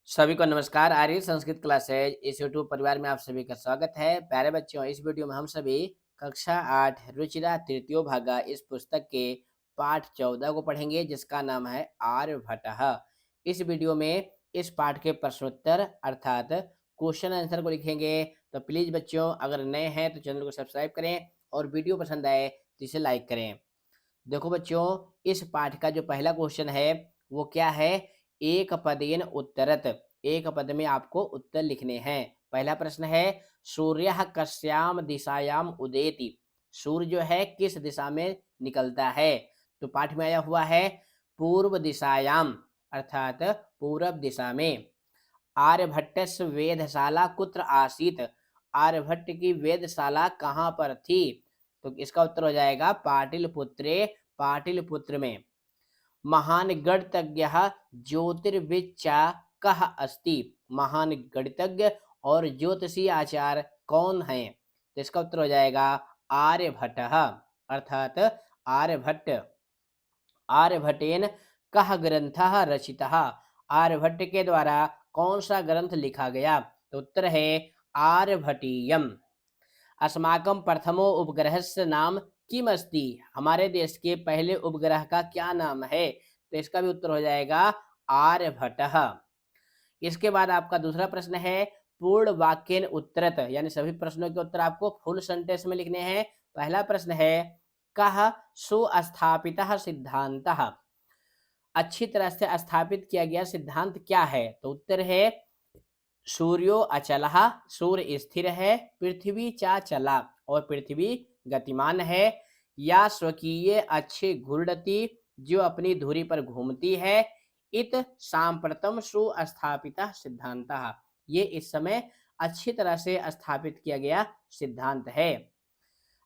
सभी को नमस्कार। आर्य संस्कृत क्लासेज इस यूट्यूब परिवार में आप सभी का स्वागत है। प्यारे बच्चों, इस वीडियो में हम सभी कक्षा 8 रुचिरा तृतीयो भागा इस पुस्तक के पाठ 14 को पढ़ेंगे, जिसका नाम है आर्यभट्टः। इस वीडियो में इस पाठ के प्रश्नोत्तर अर्थात क्वेश्चन आंसर को लिखेंगे। तो प्लीज बच्चों, अगर नए हैं तो चैनल को सब्सक्राइब करें और वीडियो पसंद आए तो इसे लाइक करें। देखो बच्चों, इस पाठ का जो पहला क्वेश्चन है वो क्या है? एक पदेन उत्तरत। एक पद में आपको उत्तर लिखने हैं। पहला प्रश्न है, सूर्य कस्याम दिशायाम उदेति। सूर्य जो है किस दिशा में निकलता है? तो पाठ में आया हुआ है पूर्व दिशायाम अर्थात पूरब दिशा में। आर्यभट्टस्य वेधशाला कुत्र आसीत। आर्यभट्ट की वेधशाला कहाँ पर थी? तो इसका उत्तर हो जाएगा पाटिलपुत्रे, पाटिलपुत्र में। महान गणितज्ञ ज्योतिर्विच्चा कः अस्ति। महान गणितज्ञ और ज्योतिषी आचार्य कौन हैं? तो इसका उत्तर हो जाएगा आर्यभट्टः अर्थात आर्यभट्ट। आर्यभट्टेन कः ग्रंथः रचितः। आर्यभट्ट के द्वारा कौन सा ग्रंथ लिखा गया? तो उत्तर है आर्यभटीयम। अस्माकं प्रथमो उपग्रहस्य नाम किम अस्ति। हमारे देश के पहले उपग्रह का क्या नाम है? तो इसका भी उत्तर हो जाएगा आर्यभट्टः। इसके बाद आपका दूसरा प्रश्न है पूर्ण वाक्येन उत्तरत, यानी सभी प्रश्नों के उत्तर आपको फुल सेंटेंस में लिखने हैं। पहला प्रश्न है कः सुस्थापितः सिद्धांतः। अच्छी तरह से स्थापित किया गया सिद्धांत क्या है? तो उत्तर है सूर्यो अचलः। सूर्य स्थिर है। पृथ्वी चाचला और पृथ्वी गतिमान है। या स्वकीय अच्छे घूर्णति, जो अपनी धुरी पर घूमती है। इत सांप्रतम सुस्थापितः सिद्धांतः। ये इस समय अच्छी तरह से स्थापित किया गया सिद्धांत है।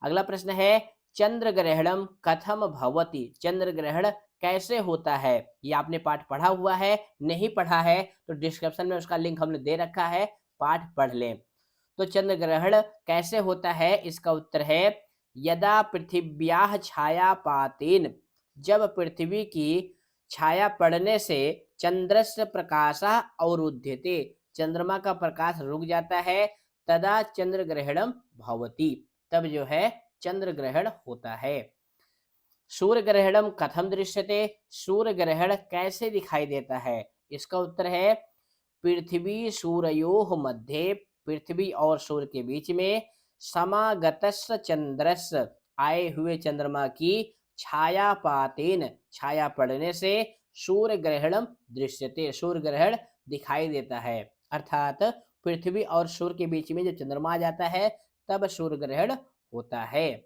अगला प्रश्न है चंद्र ग्रहणम कथम भवति। चंद्र ग्रहण कैसे होता है? ये आपने पाठ पढ़ा हुआ है, नहीं पढ़ा है तो डिस्क्रिप्शन में उसका लिंक हमने दे रखा है, पाठ पढ़ लें। तो चंद्र ग्रहण कैसे होता है? इसका उत्तर है यदा पृथिव्याः छायापातेन। जब पृथ्वी की छाया पड़ने से चंद्रस्य प्रकाशः अवरुध्यते, चंद्रमा का प्रकाश रुक जाता है। तदा चंद्र ग्रहणम भवति, तब जो है चंद्र ग्रहण होता है। सूर्य ग्रहणम कथम दृश्यते। सूर्य ग्रहण कैसे दिखाई देता है? इसका उत्तर है पृथ्वी सूर्योः मध्ये, पृथ्वी और सूर्य के बीच में समागतस्य चंद्रस्य, आए हुए चंद्रमा की छायापातेन, छाया पड़ने से सूर्य ग्रहणम दृश्यते, सूर्य ग्रहण दिखाई देता है। अर्थात पृथ्वी और सूर्य के बीच में जब चंद्रमा आ जाता है तब सूर्य ग्रहण होता है।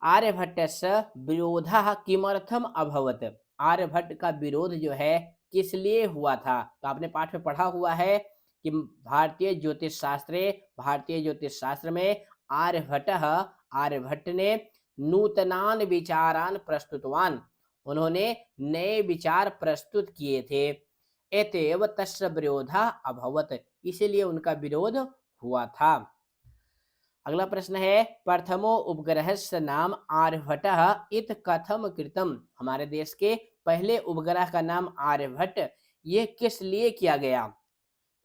आर्यभट्टस्य विरोधः किमर्थम अभवत। आर्यभट्ट का विरोध जो है किस लिए हुआ था? तो आपने पाठ में पढ़ा हुआ है कि भारतीय ज्योतिष शास्त्र में आर्यभट्टः, आर्यभट्ट ने नूतनान विचारान प्रस्तुतवान, उन्होंने नए विचार प्रस्तुत किए थे। एतेव तस्य विरोधः अभवत, इसीलिए उनका विरोध हुआ था। अगला प्रश्न है प्रथमो उपग्रहस्य नाम आर्यभट्टः इत कथम कृतम। हमारे देश के पहले उपग्रह का नाम आर्यभट्ट, ये किस लिए किया गया?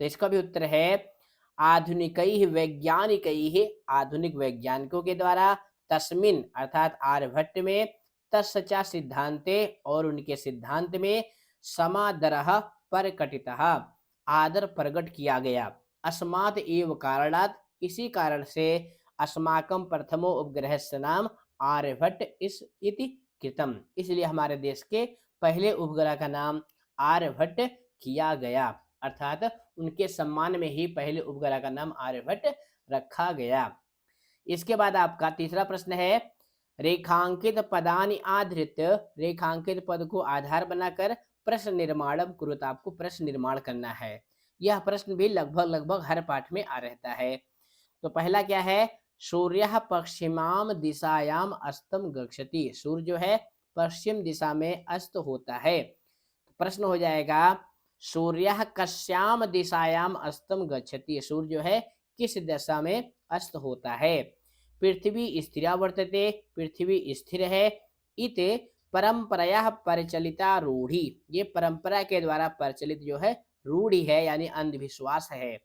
तो इसका भी उत्तर है आधुनिकैः वैज्ञानिकैः, आधुनिक वैज्ञानिकों के द्वारा, तस्मिन् अर्थात आर्यभट्ट में, तस्य च सिद्धांते और उनके सिद्धांत में, समादरः प्रकटितः, आदर प्रकट किया गया। अस्मात् एव कारणात्, इसी कारण से, अस्माकं प्रथमो उपग्रहस्य नाम आर्यभट्ट इस इति कृतम, इसलिए हमारे देश के पहले उपग्रह का नाम आर्यभट्ट किया गया। अर्थात उनके सम्मान में ही पहले उपग्रह का नाम आर्यभट्ट रखा गया। इसके बाद आपका तीसरा प्रश्न है रेखांकित पदानि आधृत्य। रेखांकित पद को आधार बनाकर प्रश्न निर्माणम कुरुत, आपको प्रश्न निर्माण करना है। यह प्रश्न भी लगभग लगभग हर पाठ में आ रहता है। तो पहला क्या है? सूर्य पश्चिमाम दिशायाम अस्तम गच्छति। सूर्य जो है पश्चिम दिशा में अस्त होता है। तो प्रश्न हो जाएगा सूर्य कस्याम दिशायाम अस्तम गच्छति। सूर्य जो है किस दिशा में अस्त होता है? पृथ्वी स्थिरा वर्तते, पृथ्वी स्थिर है। इत परंपराया परिचलिता रूढ़ी, ये परंपरा के द्वारा प्रचलित जो है रूढ़ी है यानी अंधविश्वास है।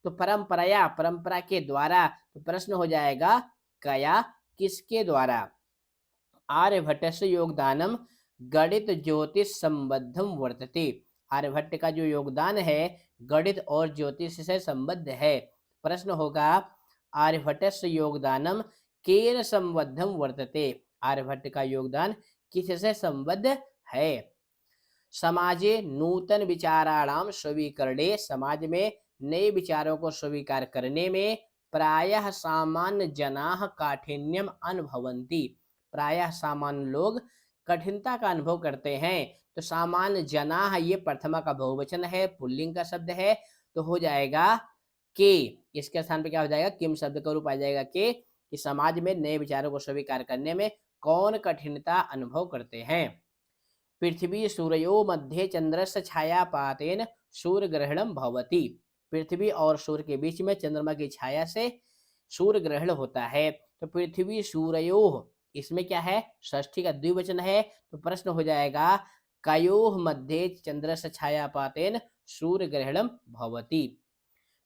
तो परंपराया परंपरा के द्वारा, तो प्रश्न हो जाएगा कया किसके द्वारा। आर्यभट्टस्य योगदानम गणित ज्योतिष संबद्धम वर्तते। आर्यभट्ट का जो योगदान है गणित और ज्योतिष से संबद्ध है। प्रश्न होगा आर्यभट्टस्य योगदानम केन संबद्धम वर्तते। आर्यभट्ट का योगदान किससे संबद्ध है। समाजे नूतन विचाराणाम स्वीकरणे, समाज में नए विचारों को स्वीकार करने में प्रायः सामान्य जनाः काठिन्यम अनुभवन्ति। प्रायः सामान्य लोग कठिनता का अनुभव करते हैं। तो सामान्य जनाः ये प्रथमा का बहुवचन है, पुल्लिंग का शब्द है, तो हो जाएगा के। इसके स्थान पे क्या हो जाएगा, किम शब्द का रूप आ जाएगा के, कि समाज में नए विचारों को स्वीकार करने में कौन कठिनता अनुभव करते हैं। पृथ्वी सूर्यो मध्ये चंद्रस्य छायापातेन सूर्य ग्रहणम भवति। पृथ्वी और सूर्य के बीच में चंद्रमा की छाया से सूर्य ग्रहण होता है। तो पृथ्वी सूर्यो, इसमें क्या है, षष्ठी का द्विवचन है। तो प्रश्न हो जाएगा कयोः मध्ये चंद्रस्य छायापातेन सूर्य ग्रहणम भवति।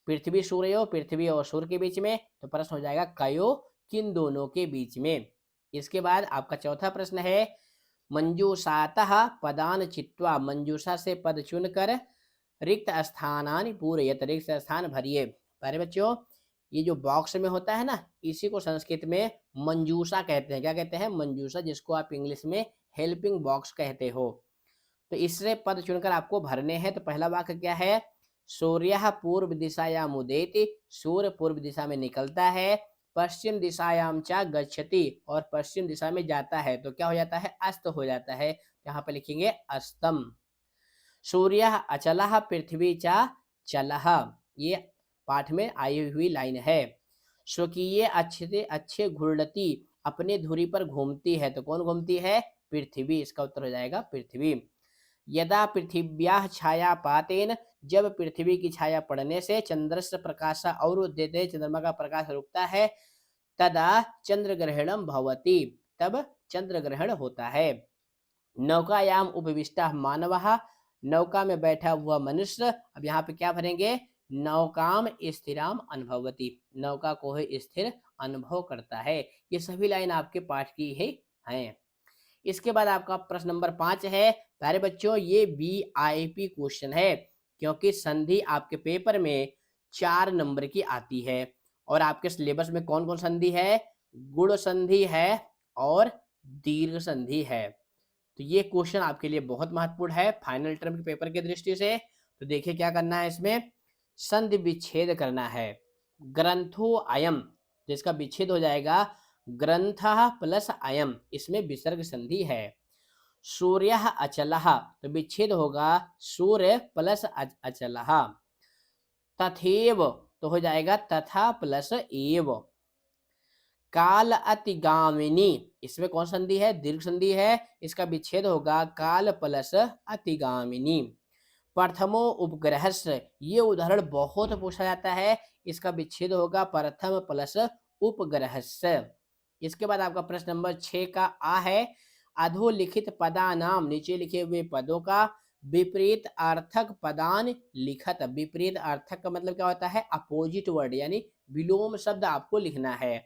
पृथ्वी सूर्यो, पृथ्वी और सूर्य के बीच में, तो प्रश्न हो जाएगा कयो, किन दोनों के बीच में। इसके बाद आपका चौथा प्रश्न है मंजूषातः पदान चित्वा, मंजूषा से पद चुनकर रिक्त स्थानानि पूरयत, रिक्त स्थान भरिए। प्यारे बच्चों, ये जो बॉक्स में होता है ना, इसी को संस्कृत में मंजूषा कहते हैं। क्या कहते हैं, मंजूषा, जिसको आप इंग्लिश में हेल्पिंग बॉक्स कहते हो। तो इससे पद चुनकर आपको भरने हैं। तो पहला वाक्य क्या है, सूर्य पूर्व दिशायाम उदेति, सूर्य पूर्व दिशा में निकलता है, पश्चिम दिशायाम च गच्छति, और पश्चिम दिशा में जाता है। तो क्या हो जाता है, अस्त हो जाता है। यहाँ पे लिखेंगे अस्तम। सूर्य अचलः पृथ्वी च चलः, ये पाठ में आई हुई लाइन है। स्वकीय अच्छे अच्छे घूर्णति, अपने धुरी पर घूमती है। तो कौन घूमती है, पृथ्वी। इसका उत्तर हो जाएगा पृथ्वी। यदा पृथिव्याः छायापातेन, जब पृथ्वी की छाया पड़ने से चंद्रस्य प्रकाश अवरुध्यते, चंद्रमा का प्रकाश रुकता है, तदा चंद्र ग्रहणम भवति, तब चंद्र ग्रहण होता है। नौकायाम उपविष्टः मानवः, नौका में बैठा हुआ मनुष्य। अब यहाँ पे क्या भरेंगे, नौकाम स्थिराम अनुभवति, नौका को ही स्थिर अनुभव करता है। ये सभी लाइन आपके पाठ की ही हैं। इसके बाद आपका प्रश्न नंबर 5 है। प्यारे बच्चों, ये VIP क्वेश्चन है, क्योंकि संधि आपके पेपर में 4 नंबर की आती है। और आपके सिलेबस में कौन कौन संधि है, गुण संधि है और दीर्घ संधि है। तो ये क्वेश्चन आपके लिए बहुत महत्वपूर्ण है फाइनल टर्म के पेपर की दृष्टि से। तो देखिए क्या करना है, इसमें संधि विच्छेद करना है। ग्रंथो अयम, जिसका विच्छेद हो जाएगा ग्रंथः प्लस अयम, इसमें विसर्ग संधि है। सूर्यः अचलः, तो विच्छेद होगा सूर्य प्लस अचलः। तथैव, तो हो जाएगा तथा प्लस एव। काल अतिगामिनी, इसमें कौन संधि है, दीर्घ संधि है, इसका विच्छेद होगा काल प्लस अतिगामिनी। प्रथमो उपग्रहस्य, ये उदाहरण बहुत पूछा जाता है, इसका विच्छेद होगा प्रथम प्लस उपग्रहस्य। इसके बाद आपका प्रश्न नंबर 6 का आ है, अधोलिखित पदानाम, नीचे लिखे हुए पदों का विपरीत अर्थक पदान लिखत। विपरीत अर्थक का मतलब क्या होता है, अपोजिट वर्ड, यानी विलोम शब्द आपको लिखना है।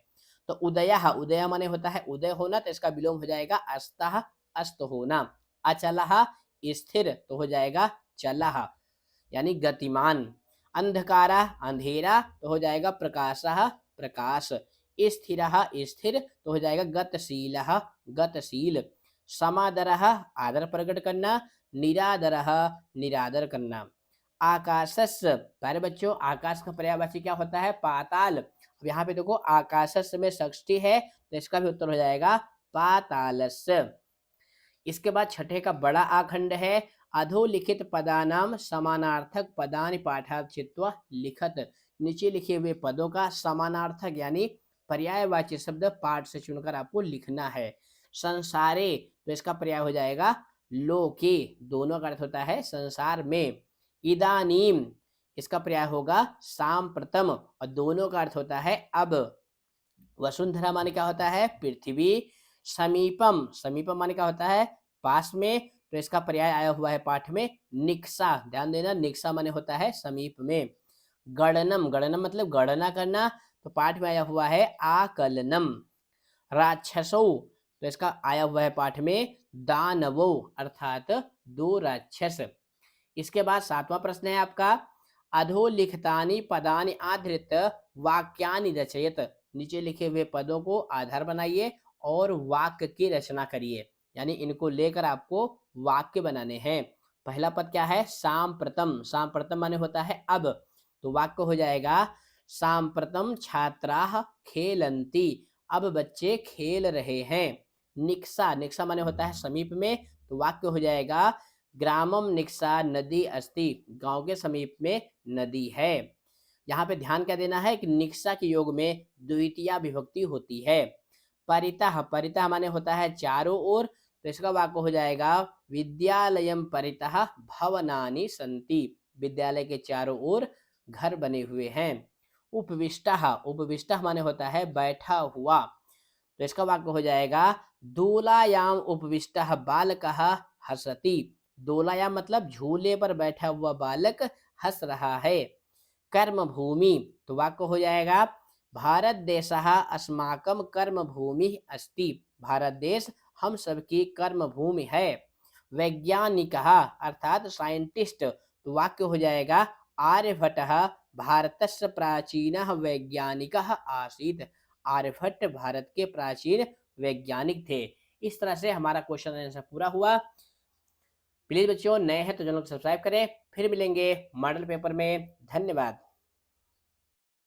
तो उदयः, उदय माने होता है उदय होना, तो इसका विलोम हो जाएगा अस्तः, अस्त होना। अचलः स्थिर, तो हो जाएगा चलः, यानी गतिमान। अंधकारा अंधेरा, तो हो जाएगा प्रकाशः, प्रकाश। स्थिरः स्थिर, तो हो जाएगा गतिशीलः, गतिशील। समादरः आदर प्रकट करना, निरादरः निरादर करना। आकाशस्य, प्यारे बच्चों, आकाश का पर्यायवाची क्या होता है, पाताल। अब यहाँ पे देखो आकाशस्य में षष्ठी है, तो इसका भी उत्तर हो जाएगा पातालस्य। इसके बाद छठे का बड़ा आखंड है, अधोलिखित पदानाम समानार्थक पदानि पाठात् चित्वा लिखत। नीचे लिखे हुए पदों का समानार्थक यानी पर्यायवाची शब्द पाठ से चुनकर आपको लिखना है। संसारे, तो इसका पर्याय हो जाएगा लोके, दोनों का अर्थ होता है संसार में। इदानीम, इसका पर्याय होगा सांप्रतम, और दोनों का अर्थ होता है अब। वसुंधरा माने क्या होता है, पृथ्वी। समीपम, समीपम माने क्या होता है, पास में, तो इसका पर्याय आया हुआ है पाठ में निक्सा। ध्यान देना, निक्सा माने होता है समीप में। गणनम, गणनम मतलब गणना करना, तो पाठ में आया हुआ है आकलनम। राक्षसो, तो इसका आया हुआ है पाठ में दानवो, अर्थात दो राक्षस। इसके बाद 7वां प्रश्न है आपका, अधोलिखितानि पदानि आधृत वाक्यानि रचयत। नीचे लिखे हुए पदों को आधार बनाइए और वाक्य की रचना करिए, यानी इनको लेकर आपको वाक्य बनाने हैं। पहला पद क्या है, सांप्रतम। सांप्रतम माने होता है अब, तो वाक्य हो जाएगा सांप्रतम छात्राः खेलन्ति, अब बच्चे खेल रहे हैं। निक्सा, निक्सा माने होता है समीप में, तो वाक्य हो जाएगा ग्रामम निक्सा नदी अस्ति, गांव के समीप में नदी है। यहाँ पे ध्यान क्या देना है कि निक्सा के योग में द्वितीया विभक्ति होती है। परितः, परितः माने होता है चारों ओर, तो इसका वाक्य हो जाएगा विद्यालयम परितः भवनानि सन्ति, विद्यालय के चारों ओर घर बने हुए हैं। उपविष्टः, उपविष्टः माने होता है बैठा हुआ, तो इसका वाक्य हो जाएगा दोलायाम उपविष्टः बालकः हसति, दोलायाम मतलब झूले पर बैठा हुआ बालक हंस रहा है। कर्म भूमि, तो वाक्य हो जाएगा भारत देशः अस्माकं कर्म भूमि अस्ति, भारत देश हम सबकी कर्म भूमि है। वैज्ञानिकः अर्थात साइंटिस्ट, तो वाक्य हो जाएगा आर्यभट्टः भारतस्य प्राचीनः वैज्ञानिकः आसीत्, आर्यभट्ट भारत के प्राचीन वैज्ञानिक थे। इस तरह से हमारा क्वेश्चन आंसर पूरा हुआ। प्लीज बच्चों, नए हैं तो चैनल को सब्सक्राइब करें। फिर मिलेंगे मॉडल पेपर में। धन्यवाद।